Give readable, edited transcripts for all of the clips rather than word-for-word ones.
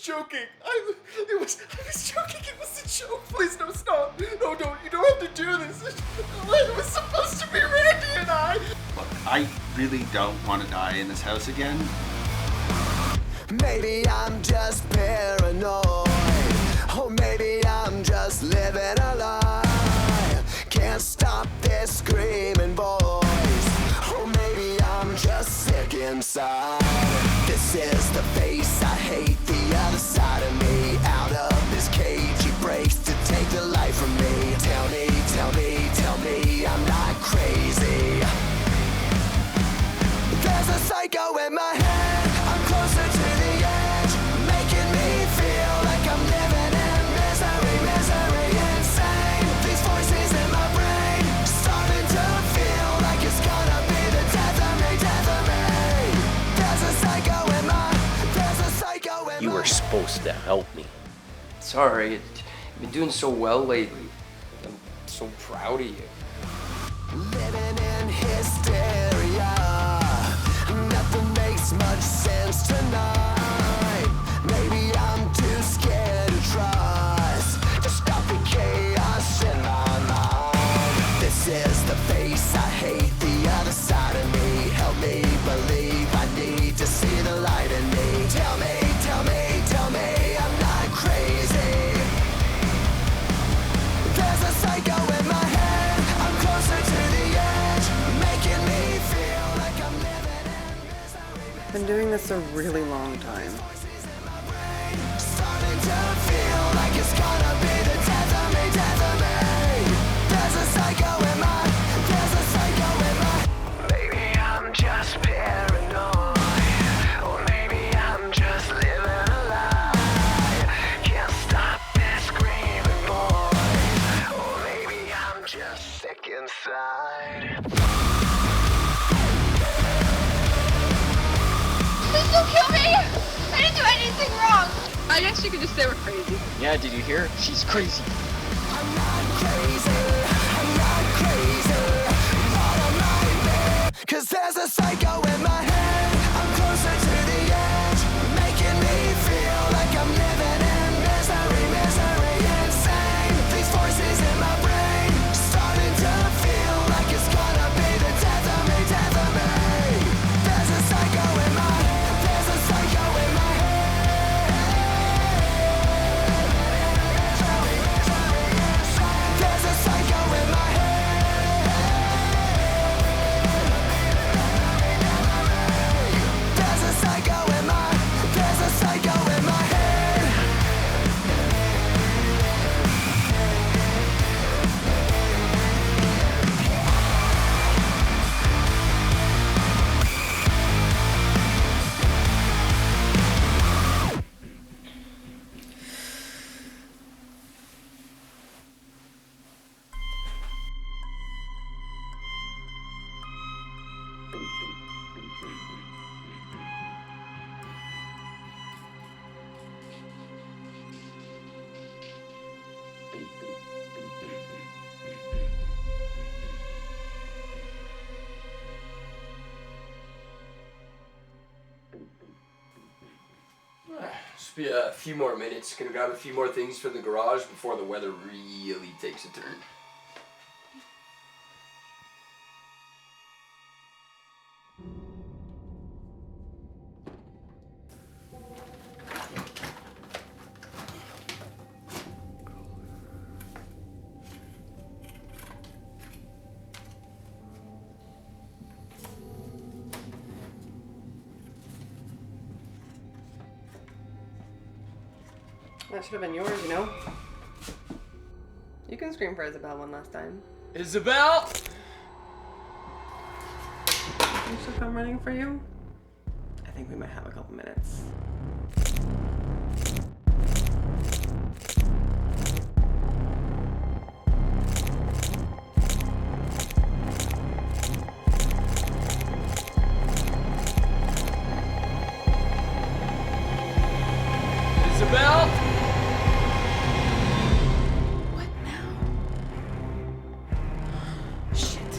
joking. I was joking. It was a joke. Please, no, stop. No, don't. You don't have to do this. It was supposed to be Randy and I. Look, I really don't want to die in this house again. Maybe I'm just paranoid. Or maybe I'm just living a lie. Can't stop this screaming voice. Or maybe I'm just sick inside. This is the face I hate, the other side of me. Out of this cage he breaks to take the life from me. Tell me, tell me, tell me I'm not crazy. There's a psycho in my head. I'm closer to the edge, making me feel like I'm living in misery, misery, insane. These voices in my brain, starting to feel like it's gonna be the death of me, death of me. There's a psycho in my, there's a psycho in my. You were supposed to help me. Sorry, you've been doing so well lately. I'm so proud of you. Living in hysteria. Nothing makes much sense tonight. Maybe I'm too scared to trust to stop the chaos in my mind. This is the face I hate, the other side of me. Help me believe I need to see the light in me. Tell me, tell me, tell me I'm not crazy. There's a psycho in my head. I'm closer to the edge, making me feel like I'm living in misery. Been doing this a really long time. Voices in my brain, starting to feel like it's gonna be the death of me, death of me. There's a psycho in my, there's a psycho in my. Maybe I'm just paranoid, or maybe I'm just living a lie. Can't stop this screaming voice, or maybe I'm just sick inside. Please don't kill me! I didn't do anything wrong! I guess you could just say we're crazy. Yeah, did you hear? She's crazy. I'm not crazy, I'm not crazy, not a nightmare. 'Cause there's a psycho in my head. I'm closer to the edge, making me feel like I'm living in misery, misery, insane. These voices in my brain, starting to feel like it's gonna be the death of me, death of me. There's a psycho in my, there's a psycho in my head. There's a psycho in my head. There's a psycho in my, there's a psycho in my head. Just be a few more minutes. Gonna grab a few more things for the garage before the weather really takes a turn. That should have been yours, you know? You can scream for Isabelle one last time. Isabelle! You should come running for you. I think we might have a couple minutes. Isabelle! What now? Shit.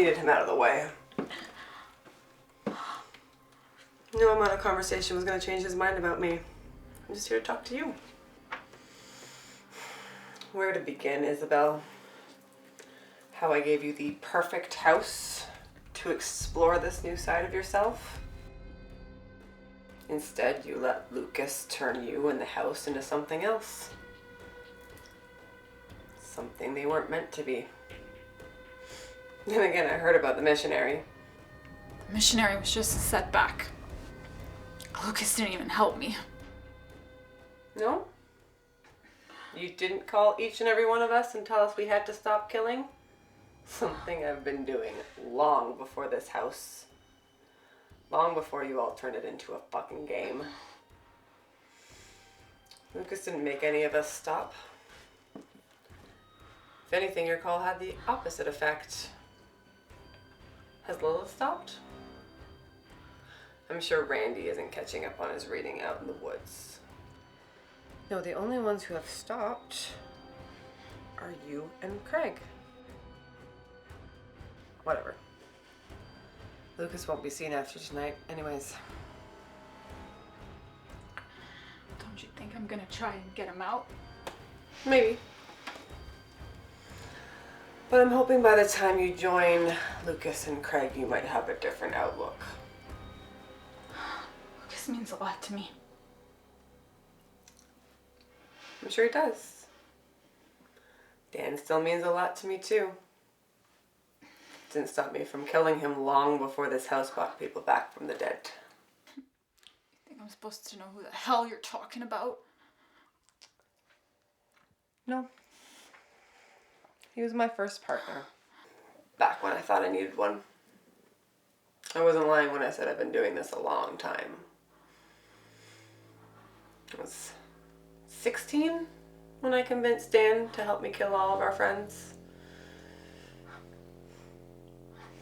needed him out of the way. No amount of conversation was going to change his mind about me. I'm just here to talk to you. Where to begin, Isabelle? How I gave you the perfect house to explore this new side of yourself? Instead, you let Lucas turn you and the house into something else. Something they weren't meant to be. Then again, I heard about the missionary. The missionary was just a setback. Lucas didn't even help me. No? You didn't call each and every one of us and tell us we had to stop killing? Something I've been doing long before this house. Long before you all turned it into a fucking game. Lucas didn't make any of us stop. If anything, your call had the opposite effect. Has Lilith stopped? I'm sure Randy isn't catching up on his reading out in the woods. No, the only ones who have stopped are you and Craig. Whatever. Lucas won't be seen after tonight, anyways. Don't you think I'm gonna try and get him out? Maybe. But I'm hoping by the time you join Lucas and Craig, you might have a different outlook. Lucas means a lot to me. I'm sure he does. Dan still means a lot to me too. Didn't stop me from killing him long before this house brought people back from the dead. You think I'm supposed to know who the hell you're talking about? No. He was my first partner. Back when I thought I needed one. I wasn't lying when I said I've been doing this a long time. I was 16 when I convinced Dan to help me kill all of our friends.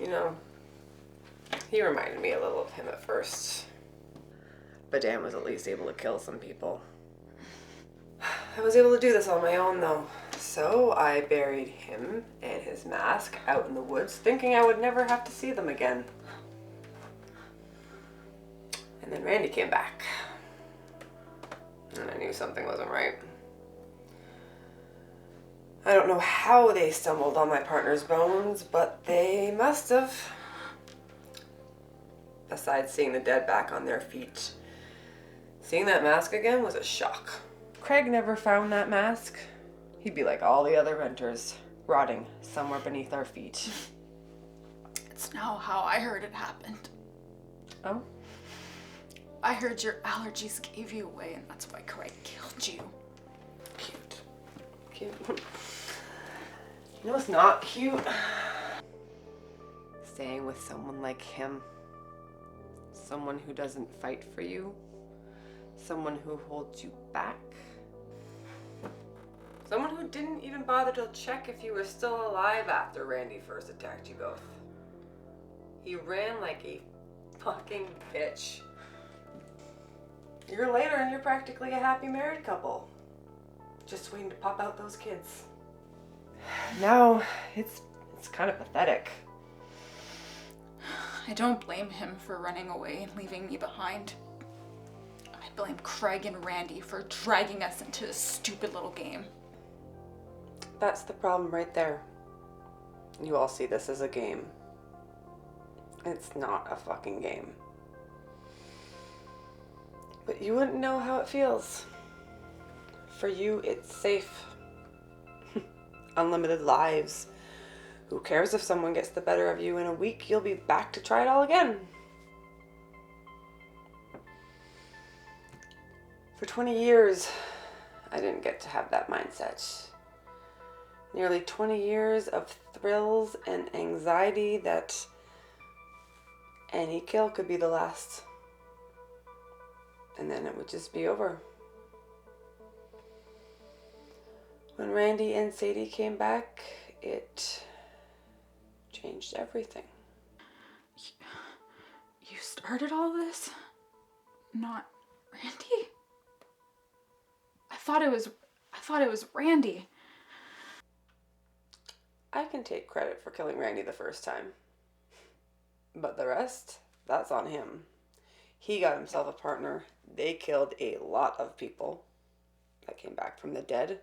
You know, he reminded me a little of him at first. But Dan was at least able to kill some people. I was able to do this on my own though. So I buried him and his mask out in the woods, thinking I would never have to see them again. And then Randy came back. And I knew something wasn't right. I don't know how they stumbled on my partner's bones, but they must have. Besides seeing the dead back on their feet, seeing that mask again was a shock. Craig never found that mask. He'd be like all the other renters, rotting somewhere beneath our feet. It's now how I heard it happened. Oh? I heard your allergies gave you away and that's why Craig killed you. Cute. Cute. You know what's not cute? Staying with someone like him. Someone who doesn't fight for you. Someone who holds you back. Someone who didn't even bother to check if you were still alive after Randy first attacked you both. He ran like a fucking bitch. A year later and you're practically a happy married couple. Just waiting to pop out those kids. Now, it's kind of pathetic. I don't blame him for running away and leaving me behind. I blame Craig and Randy for dragging us into this stupid little game. That's the problem right there. You all see this as a game. It's not a fucking game. But you wouldn't know how it feels. For you, it's safe. Unlimited lives. Who cares if someone gets the better of you in a week? You'll be back to try it all again. For 20 years, I didn't get to have that mindset. Nearly 20 years of thrills and anxiety that any kill could be the last. And then it would just be over. When Randy and Sadie came back, it changed everything. You started all this? Not Randy? I thought it was Randy. I can take credit for killing Randy the first time. But the rest, that's on him. He got himself a partner. They killed a lot of people that came back from the dead.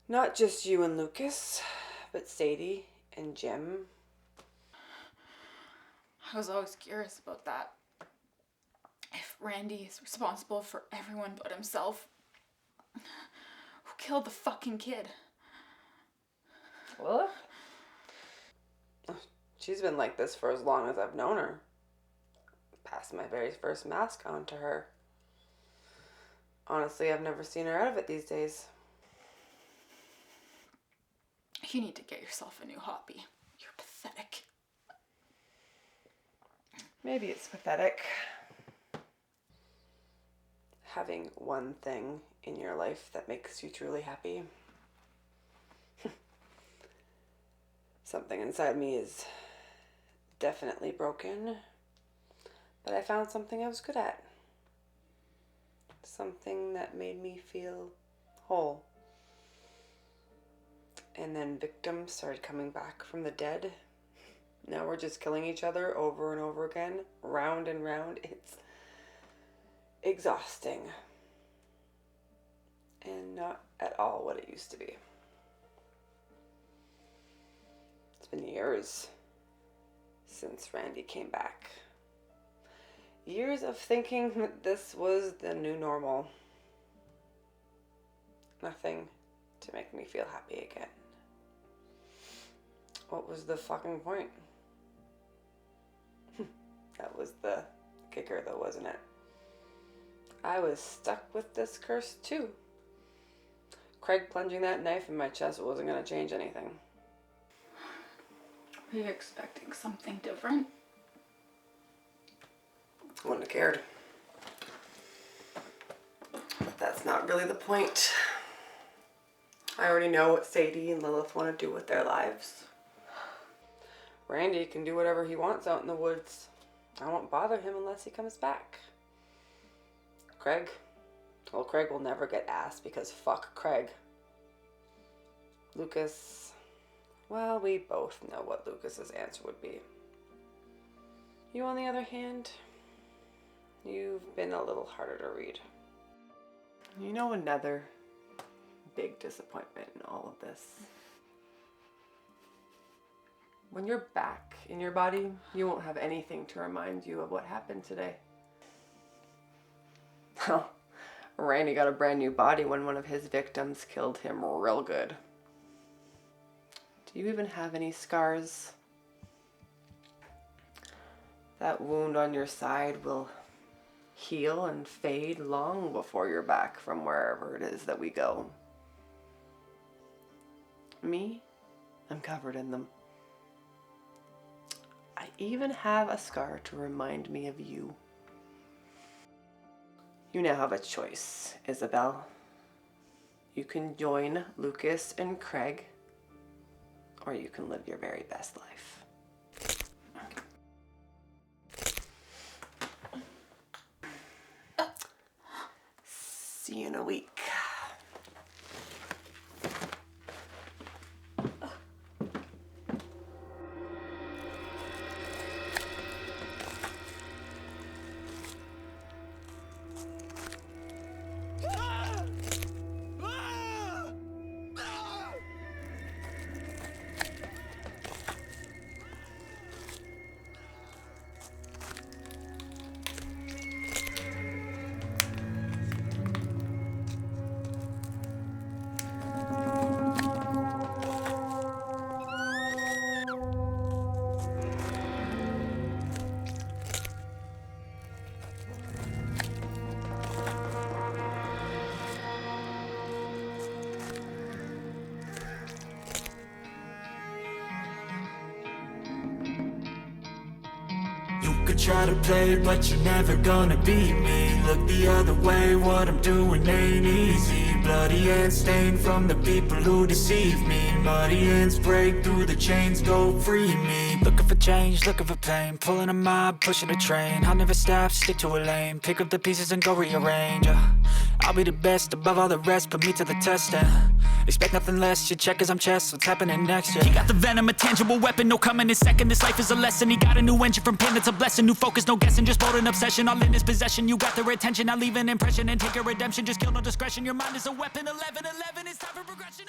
Not just you and Lucas, but Sadie and Jim. I was always curious about that. If Randy is responsible for everyone but himself, who killed the fucking kid? Lilith? She's been like this for as long as I've known her. Passed my very first mask on to her. Honestly, I've never seen her out of it these days. You need to get yourself a new hobby. You're pathetic. Maybe it's pathetic. Having one thing in your life that makes you truly happy. Something inside me is definitely broken, but I found something I was good at. Something that made me feel whole. And then victims started coming back from the dead. Now we're just killing each other over and over again, round and round. It's exhausting. And not at all what it used to be. It's been years since Randy came back. Years of thinking that this was the new normal. Nothing to make me feel happy again. What was the fucking point? That was the kicker though, wasn't it? I was stuck with this curse too. Craig plunging that knife in my chest wasn't going to change anything. Were you expecting something different? Wouldn't have cared. But that's not really the point. I already know what Sadie and Lilith want to do with their lives. Randy can do whatever he wants out in the woods. I won't bother him unless he comes back. Craig? Well, Craig will never get asked because fuck Craig. Lucas? Well, we both know what Lucas's answer would be. You, on the other hand, you've been a little harder to read. You know another big disappointment in all of this? When you're back in your body, you won't have anything to remind you of what happened today. Well, Randy got a brand new body when one of his victims killed him real good. Do you even have any scars? That wound on your side will heal and fade long before you're back from wherever it is that we go. Me? I'm covered in them. I even have a scar to remind me of you. You now have a choice, Isabelle. You can join Lucas and Craig, or you can live your very best life. See you in a week. Try to play, but you're never gonna beat me. Look the other way, what I'm doing ain't easy. Bloody and stained from the people who deceive me. muddy ends break through the chains, go free me. Looking for change, looking for pain, pulling a mob, pushing a train. I'll never stop, stick to a lane, pick up the pieces and go rearrange. I'll be the best above all the rest, put me to the test and expect nothing less. You check as I'm chess, what's happening next? Yeah. He got the venom, a tangible weapon, no coming in second. This life is a lesson. He got a new engine from pain, that's a blessing. New focus, no guessing, just bold and obsession. All in his possession, you got their attention. I'll leave an impression and take your redemption. Just kill, no discretion. Your mind is a weapon. 11-11, it's time for progression.